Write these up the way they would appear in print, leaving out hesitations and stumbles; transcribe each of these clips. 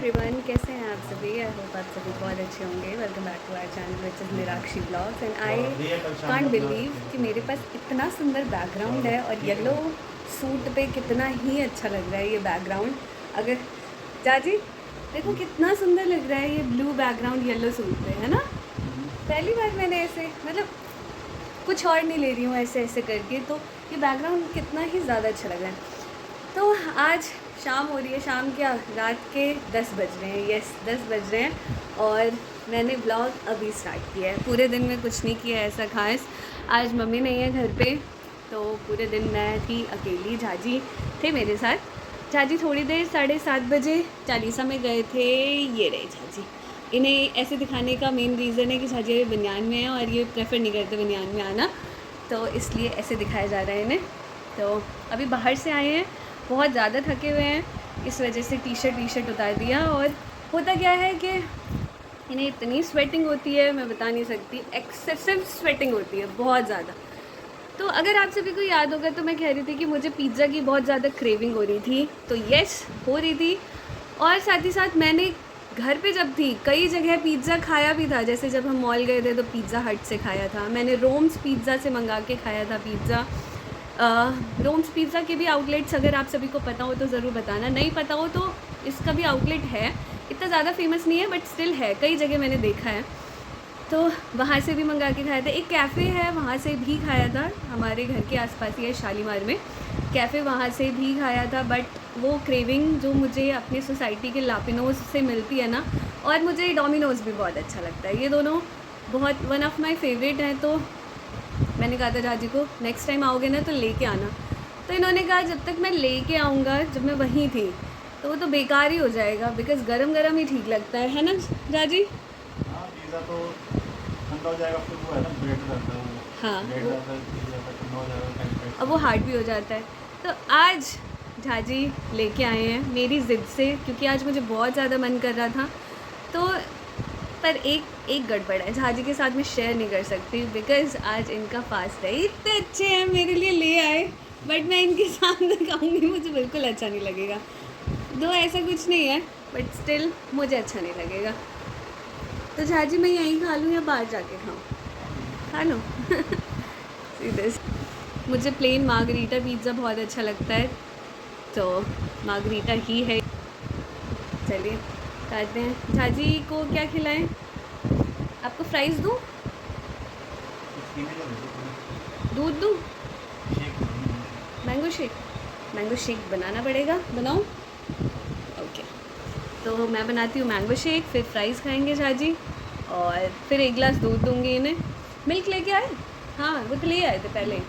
Everyone, कैसे हैं आप सभी? आई होप आप सभी बहुत अच्छे होंगे। Welcome back to our channel which is Nirakshi blogs. And I can't believe कि मेरे पास इतना सुंदर बैकग्राउंड है और येलो सूट पे कितना ही अच्छा लग रहा है ये बैकग्राउंड। अगर जाजी देखो कितना सुंदर लग रहा है ये ब्लू बैकग्राउंड येलो सूट पे, है ना? पहली बार मैंने ऐसे मतलब कुछ और नहीं ले रही हूँ ऐसे ऐसे करके, तो ये बैकग्राउंड कितना ही ज़्यादा अच्छा लग रहा है। तो आज शाम हो रही है, शाम क्या रात के 10 बज रहे हैं, यस 10 बज रहे हैं और मैंने ब्लॉग अभी स्टार्ट किया है। पूरे दिन में कुछ नहीं किया ऐसा खास। आज मम्मी नहीं है घर पे, तो पूरे दिन मैं थी अकेली। झाजी थे मेरे साथ। झाजी थोड़ी देर 7:30 बजे चालीसा में गए थे। ये रहे झाजी। इन्हें ऐसे दिखाने का मेन रीज़न है कि झाजी बनियान में है और ये प्रेफर नहीं करते बनियान में आना, तो इसलिए ऐसे दिखाया जा रहा है इन्हें। तो अभी बाहर से आए हैं, बहुत ज़्यादा थके हुए हैं, इस वजह से टी शर्ट उतार दिया। और होता क्या है कि इन्हें इतनी स्वेटिंग होती है, मैं बता नहीं सकती, एक्सेसिव स्वेटिंग होती है बहुत ज़्यादा। तो अगर आप सभी को याद होगा तो मैं कह रही थी कि मुझे पिज़्ज़ा की बहुत ज़्यादा क्रेविंग हो रही थी, तो यस हो रही थी। और साथ ही साथ मैंने घर पे जब थी कई जगह पिज़्ज़ा खाया भी था। जैसे जब हम मॉल गए थे तो पिज़्ज़ा हट से खाया था मैंने, रोम्स पिज़्ज़ा से मंगा के खाया था पिज़्ज़ा। रोम्स पिज़्ज़ा के भी आउटलेट्स अगर आप सभी को पता हो तो ज़रूर बताना, नहीं पता हो तो इसका भी आउटलेट है, इतना ज़्यादा फेमस नहीं है बट स्टिल है, कई जगह मैंने देखा है। तो वहाँ से भी मंगा के खाया था। एक कैफ़े है वहाँ से भी खाया था, हमारे घर के आसपास ही है शालीमार में कैफ़े, वहाँ से भी खाया था। बट वो क्रेविंग जो मुझे अपनी सोसाइटी के लापिनोज़ से मिलती है ना, और मुझे डोमिनोज़ भी बहुत अच्छा लगता है, ये दोनों बहुत वन ऑफ माई फेवरेट हैं। तो मैंने कहा था जाजी को नेक्स्ट टाइम आओगे ना तो लेके आना, तो इन्होंने कहा जब तक मैं लेके आऊँगा, जब मैं वहीं थी तो वो तो बेकार ही हो जाएगा, बिकॉज़ गरम गरम ही ठीक लगता है ना जाजी? हाँ, पिज़्ज़ा तो ठंडा हो जाएगा, फिर वो है ना ब्रेड रहता है, वो हाँ ब्रेड वो रहता है, पिज़्ज़ा का ठंडा हो जाएगा अब वो हार्ड भी हो जाता है। तो आज झाजी लेके आए हैं मेरी ज़िद से, क्योंकि आज मुझे बहुत ज़्यादा मन कर रहा था। तो पर एक गड़बड़ है, झाजी के साथ मैं शेयर नहीं कर सकती बिकॉज़ आज इनका फास्ट है। इतने अच्छे हैं मेरे लिए ले आए, बट मैं इनके सामने खाऊंगी मुझे बिल्कुल अच्छा नहीं लगेगा। दो ऐसा कुछ नहीं है बट स्टिल मुझे अच्छा नहीं लगेगा। तो झाजी मैं यहीं खा लूँ या बाहर जाके खाऊँ? खा लूँ सीधे से। मुझे प्लेन मार्गरीटा पिज़्ज़ा बहुत अच्छा लगता है, तो मार्गरीटा ही है। चलिए खाते हैं। झाजी को क्या खिलाएं? आपको फ्राइज़ दूँ, कुछ पीने का दे दो थोड़ा, दूध दूँ, शेक दे दो, mango shake. Mango shake? Mango shake बनाना पड़ेगा, बनाऊँ? ओके, तो मैं बनाती हूँ मैंगो शेक, फिर फ्राइज़ खाएंगे झाजी, और फिर एक गिलास दूध दूँगी इन्हें। मिल्क लेके आए? हाँ वो तो ले आए थे पहले ही।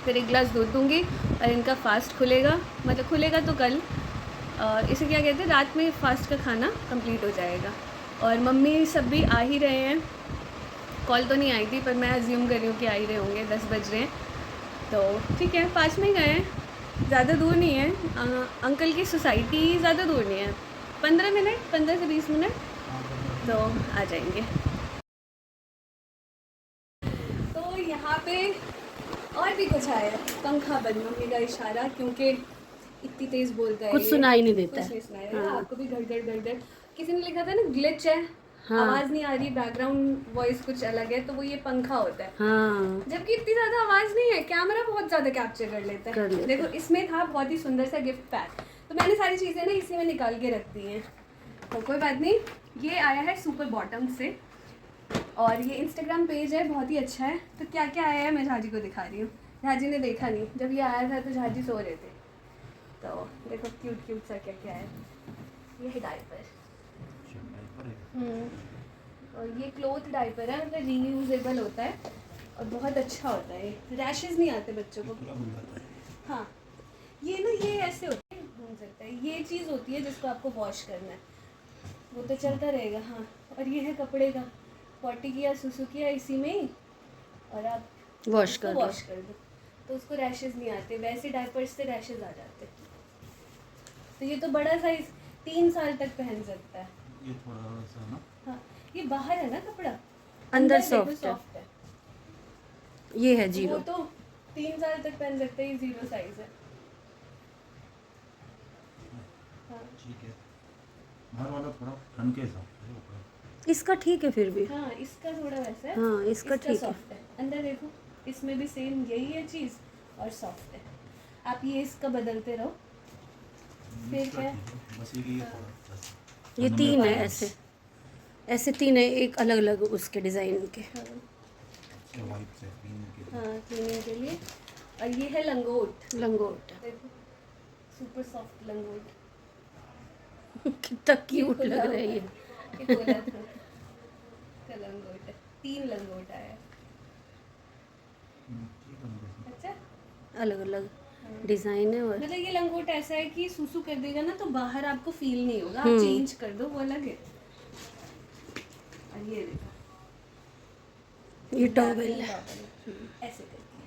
फिर एक गिलास दूध दूँगी और इनका फ़ास्ट खुलेगा, मतलब खुलेगा तो कल। इसे क्या कहते हैं, रात में फ़ास्ट का खाना कंप्लीट हो जाएगा। और मम्मी सब भी आ ही रहे हैं, कॉल तो नहीं आई थी पर मैं अज्यूम कर रही हूँ कि आ ही रहे होंगे, 10 बज रहे हैं। तो ठीक है, पास में ही गए हैं, ज़्यादा दूर नहीं है। अंकल की सोसाइटी ज़्यादा दूर नहीं है, 15 मिनट, 15 से 20 मिनट हाँ, तो तो आ जाएंगे। तो यहाँ पे और भी कुछ आया है, पंखा बंद, मम्मी का इशारा, क्योंकि इतनी तेज़ बोलता है कुछ ये, सुनाई नहीं देता कुछ है। नहीं सुनाया। हाँ आपको भी गड़गड़ गड़गड़, किसी ने लिखा था ना ग्लिच है, हाँ आवाज़ नहीं आ रही, बैकग्राउंड वॉइस कुछ अलग है, तो वो ये पंखा होता है। हाँ जबकि इतनी ज़्यादा आवाज़ नहीं है, कैमरा बहुत ज़्यादा कैप्चर कर लेता है। कर लेता देखो है। इसमें था बहुत ही सुंदर सा गिफ्ट पैक, तो मैंने सारी चीज़ें ना इसी में निकाल के रख दी हैं, तो कोई बात नहीं। ये आया है सुपर बॉटम से, और ये इंस्टाग्राम पेज है, बहुत ही अच्छा है। तो क्या क्या आया है मैं झाजी को दिखा रही हूँ, झाजी ने देखा नहीं, जब ये आया था तो झाजी सो रहे थे। तो देखो क्यूट क्यूट सा क्या क्या है। ये है डायपर, डायपर है। और ये क्लोथ डायपर है, मतलब रीयूजेबल होता है और बहुत अच्छा होता है, रैशेज़ नहीं आते बच्चों को। पूरा बन जाता है। हाँ ये ना, ये ऐसे होता है, घूम सकता है, ये चीज़ होती है जिसको आपको वॉश करना है, वो तो चलता रहेगा। हाँ, और ये है कपड़े का, पॉटी किया सुसु किया इसी में ही, और आप वॉश उसको कर दो। वॉश कर दो, तो उसको रैशेज़ नहीं आते। वैसे डायपर्स से रैशेज़ आ जाते। तो ये तो बड़ा साइज 3 साल तक पहन सकता है। ये थोड़ा सा ना, हाँ ये बाहर है ना कपड़ा, अंदर देखो सॉफ्ट है, सॉफ्ट है, ये है तो वो 0। तो 3 साल तक पहन सकते हैं, ये 0 साइज है। हाँ ठीक है। बाहर वाला थोड़ा ठंड के हिसाब से ऊपर। इसका ठीक है फिर भी। हाँ इसका थोड़ा वैसा है। हाँ इसका ठीक है। सॉफ्ट है। अंदर देखो इसमें भी सेम यही है चीज़ और सॉफ्ट है। आप ये इसका बदलते रहो। फिर इसका क्या? ठीक है, बस ये थोड़ा सा ये नंबर 3 है पाँच। ऐसे, ऐसे 3 है, एक अलग अलग उसके डिज़ाइन के। हाँ ये वाइट से ग्रीन के। हाँ क्लीनिंग के लिए। और ये है लंगोट। लंगोट देखो सुपर सॉफ्ट लंगोट। कितना क्यूट खुला लग रहा है हुआ ये। ये खोला था का लंगोट है। 3 लंगोट आया। ठीक है बस। अच्छा अलग अलग डिज़ाइन है और मतलब ये लंगोट ऐसा है कि सूसू कर देगा ना तो बाहर आपको फील नहीं होगा। आप हम्म। चेंज कर दो वो अलग है। और ये देखो ये टॉवेल है। टॉवेल ऐसे करके।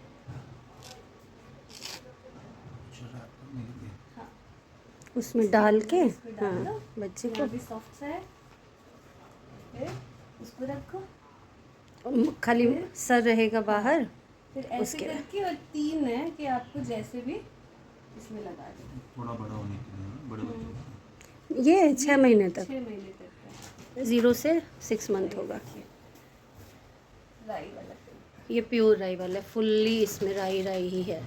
शराब तो नहीं दे। हाँ उसमें डाल के इसको डाल हाँ दो। बच्चे यहाँ को भी सॉफ्ट सा है। फिर उसको रखो। खाली सर रहेगा बाहर। फिर ऐसे उसके बाद। करके और 3 है कि आपको जैसे भी इसमें लगा दो। थोड़ा बड़ा होने के लिए ना, बड़े बच्चों ये 6 महीने तक, 6 महीने तक का 0 से 6 मंथ होगा। राई वाला फिर। ये प्योर राई वाला है, फुल्ली इसमें राई राई ही है।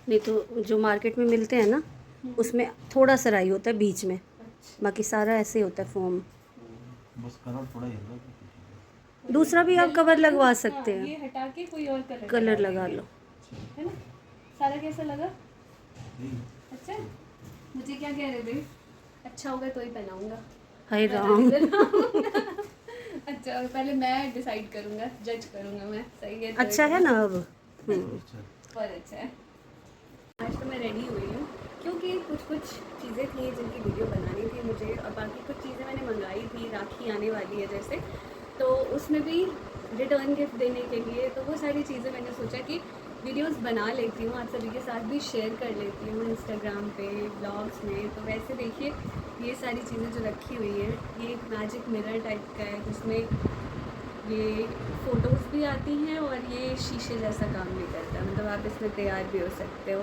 नहीं तो जो मार्केट में मिलते हैं ना उसमें थोड़ा सा राई होता है बीच में, अच्छा बाकी सारा ऐसे ही होता है फोम। का। बस कलर थोड़ा येलो है, ठीक है। दूसरा भी आप कवर लगवा सकते हाँ, हैं, ये हटा के कोई और कलर लगा लो। है ना। सारा कैसा लगा? ठीक है। अच्छा मुझे क्या कह रहे थे? अच्छा होगा तो ही पहनाऊंगा। हाय राम। अच्छा पहले मैं डिसाइड करूंगा, जज करूंगा मैं सही है तो अच्छा है ना अब। अच्छा बहुत अच्छा है। आज तो मैं रेडी हुई हूँ क्योंकि कुछ चीज़ें थी जिनकी वीडियो बनानी थी मुझे और बाकी कुछ चीज़ें मैंने मंगाई थी। राखी आने वाली है जैसे, तो उसमें भी रिटर्न गिफ्ट देने के लिए, तो वो सारी चीज़ें मैंने सोचा कि वीडियोस बना लेती हूँ, आप सभी के साथ भी शेयर कर लेती हूँ इंस्टाग्राम पे, ब्लॉग्स में। तो वैसे देखिए ये सारी चीज़ें जो रखी हुई है, ये एक मैजिक मिरर टाइप का है जिसमें ये फ़ोटोज़ भी आती हैं और ये शीशे जैसा काम भी करता है। मतलब आप इसमें तैयार भी हो सकते हो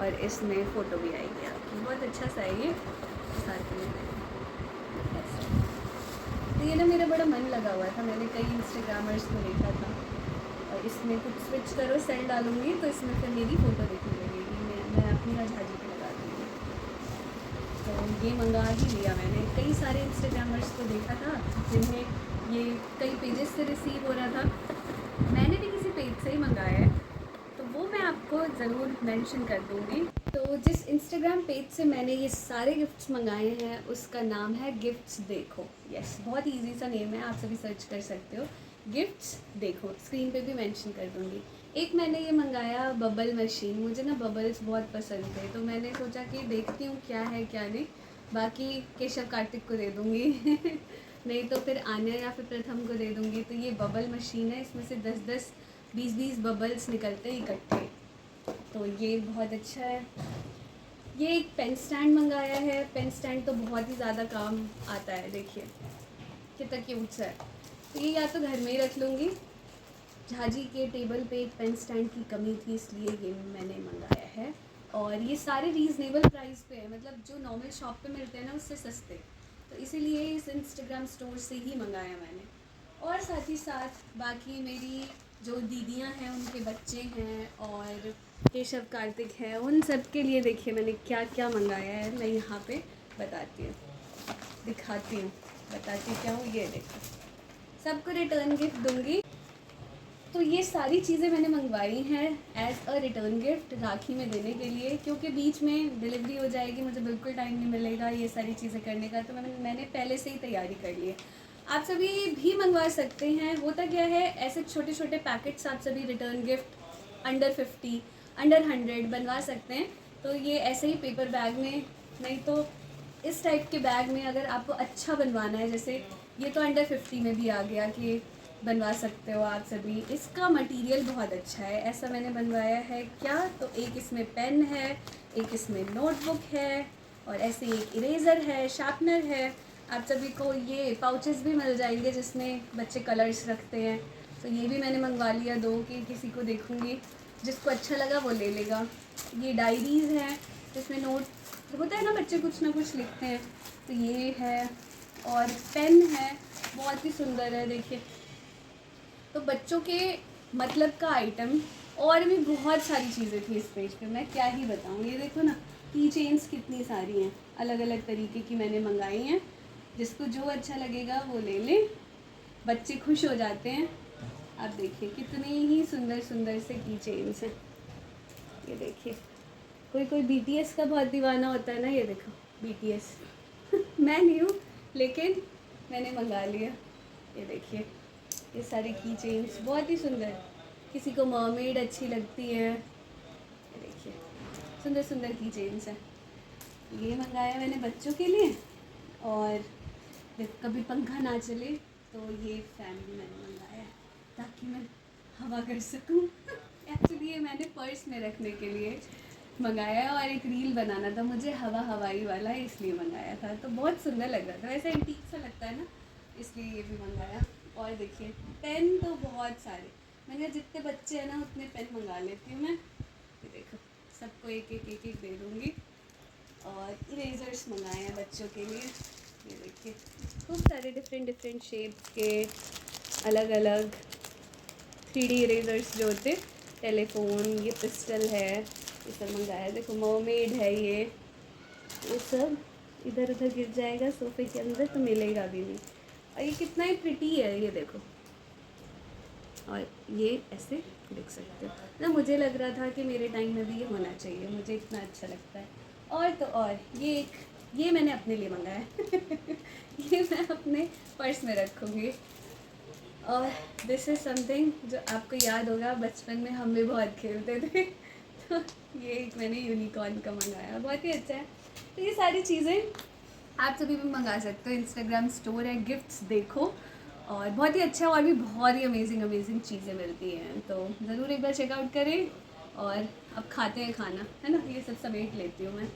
और इसमें फ़ोटो भी आएगी आपकी। बहुत अच्छा सा है ये साथ में ऐसा। तो ये ना मेरा बड़ा मन लगा हुआ था, मैंने कई इंस्टाग्रामर्स को देखा था और इसमें कुछ स्विच करो सेल डालूँगी तो इसमें फिर मेरी फ़ोटो दिखने लगेगी। मैं अपनी झाजी पे लगा दूँगी। तो ये मंगा ही लिया मैंने। कई सारे इंस्टाग्रामर्स को देखा था जिनमें ये कई पेजेस से रिसीव हो रहा था। मैंने भी किसी पेज से ही मंगाया है तो वो मैं आपको ज़रूर मेंशन कर दूँगी। तो जिस इंस्टाग्राम पेज से मैंने ये सारे गिफ्ट्स मंगाए हैं उसका नाम है गिफ्ट्स देखो। यस बहुत इजी सा नेम है, आप सभी सर्च कर सकते हो गिफ्ट्स देखो। स्क्रीन पे भी मेंशन कर दूँगी। एक मैंने ये मंगाया बबल मशीन। मुझे ना बबल्स बहुत पसंद थे तो मैंने सोचा कि देखती हूँ क्या है क्या नहीं। बाकी केशव कार्तिक को दे दूँगी नहीं तो फिर आन्या या फिर प्रथम को दे दूँगी। तो ये बबल मशीन है, इसमें से 10-10 20-20 बबल्स निकलते हैं इकट्ठे। तो ये बहुत अच्छा है। ये एक पेन स्टैंड मंगाया है। पेन स्टैंड तो बहुत ही ज़्यादा काम आता है, देखिए कितना क्यूट सा है। तो ये या तो घर में ही रख लूँगी। झाजी के टेबल पे एक पेन स्टैंड की कमी थी इसलिए ये मैंने मंगाया है। और ये सारे रीज़नेबल प्राइस पे है, मतलब जो नॉर्मल शॉप पे मिलते हैं ना उससे सस्ते। तो इसीलिए इस इंस्टाग्राम स्टोर से ही मंगाया मैंने। और साथ ही साथ बाकी मेरी जो दीदियां हैं उनके बच्चे हैं और केशव कार्तिक है, उन सब के लिए देखिए मैंने क्या क्या मंगाया है। मैं यहाँ पे बताती हूँ, दिखाती हूँ, बताती क्या हूँ। ये देखो सबको रिटर्न गिफ्ट दूँगी। तो ये सारी चीज़ें मैंने मंगवाई हैं एज़ अ रिटर्न गिफ्ट राखी में देने के लिए, क्योंकि बीच में डिलीवरी हो जाएगी, मुझे बिल्कुल टाइम नहीं मिलेगा ये सारी चीज़ें करने का। तो मैंने पहले से ही तैयारी कर ली है। आप सभी भी मंगवा सकते हैं। होता क्या है, ऐसे छोटे छोटे पैकेट्स आप सभी रिटर्न गिफ्ट अंडर 50 अंडर 100 बनवा सकते हैं। तो ये ऐसे ही पेपर बैग में, नहीं तो इस टाइप के बैग में अगर आपको अच्छा बनवाना है, जैसे ये तो अंडर 50 में भी आ गया कि बनवा सकते हो आप सभी। इसका मटेरियल बहुत अच्छा है। ऐसा मैंने बनवाया है क्या, तो एक इसमें पेन है, एक इसमें नोटबुक है और ऐसे एक इरेज़र है, शार्पनर है। आप सभी को ये पाउचेस भी मिल जाएंगे जिसमें बच्चे कलर्स रखते हैं। तो ये भी मैंने मंगवा लिया 2 कि किसी को देखूँगी जिसको अच्छा लगा वो ले लेगा। ये डायरीज़ हैं जिसमें नोट होता है ना, बच्चे कुछ ना कुछ लिखते हैं। तो ये है, और पेन है, बहुत ही सुंदर है देखिए। तो बच्चों के मतलब का आइटम और भी बहुत सारी चीज़ें थी इस पेज पे, मैं क्या ही बताऊँ। ये देखो ना, की चेन्स कितनी सारी हैं, अलग अलग तरीके की मैंने मंगाई हैं। जिसको जो अच्छा लगेगा वो ले ले, बच्चे खुश हो जाते हैं। आप देखिए कितनी ही सुंदर सुंदर से की चेन्स हैं। ये देखिए, कोई कोई BTS का बहुत दीवाना होता है ना, ये देखो BTS मैं नहीं हूँ लेकिन मैंने मंगा लिया। ये देखिए, ये सारी की चेन्स बहुत ही सुंदर, किसी को मर्मेड अच्छी लगती है। ये देखिए सुंदर सुंदर की चेन्स हैं। ये मंगाया मैंने बच्चों के लिए, और जब कभी पंखा ना चले तो ये फैन भी मैंने मंगाया है ताकि मैं हवा कर सकूं। एक्चुअली ये मैंने पर्स में रखने के लिए मंगाया है, और एक रील बनाना था मुझे हवाई वाला, इसलिए मंगाया था। तो बहुत सुंदर लग रहा था, वैसे एंटीक सा लगता है ना, इसलिए ये भी मंगाया। और देखिए पेन तो बहुत सारे, मैंने जितने बच्चे हैं ना उतने पेन मंगा लेती हूँ मैं। ये देखो सबको एक एक दे दूँगी। और इरेजर्स मंगाए हैं बच्चों के लिए। ये देखिए खूब सारे डिफरेंट शेप्स के अलग अलग 3D इरेजर्स जो होते, टेलीफोन, ये पिस्टल है, ये सब मंगाया है। देखो मर्मेड है ये सब इधर उधर गिर जाएगा सोफे के अंदर तो मिलेगा भी नहीं। और ये कितना ही प्रिटी है, ये देखो। और ये ऐसे देख सकते हो ना, मुझे लग रहा था कि मेरे टाइम में भी ये होना चाहिए, मुझे इतना अच्छा लगता है। और तो और ये मैंने अपने लिए मंगाया है ये मैं अपने पर्स में रखूँगी। और दिस इज़ समथिंग जो आपको याद होगा, बचपन में हम भी बहुत खेलते थे तो ये एक मैंने यूनिकॉर्न का मंगाया, बहुत ही अच्छा है। तो ये सारी चीज़ें आप सभी भी मंगा सकते हो, इंस्टाग्राम स्टोर है, गिफ्ट्स देखो, और बहुत ही अच्छा, और भी बहुत ही अमेजिंग चीज़ें मिलती हैं। तो ज़रूर एक बार चेकआउट करें। और अब खाते हैं खाना, है ना, ये सब समेट लेती हूँ मैं।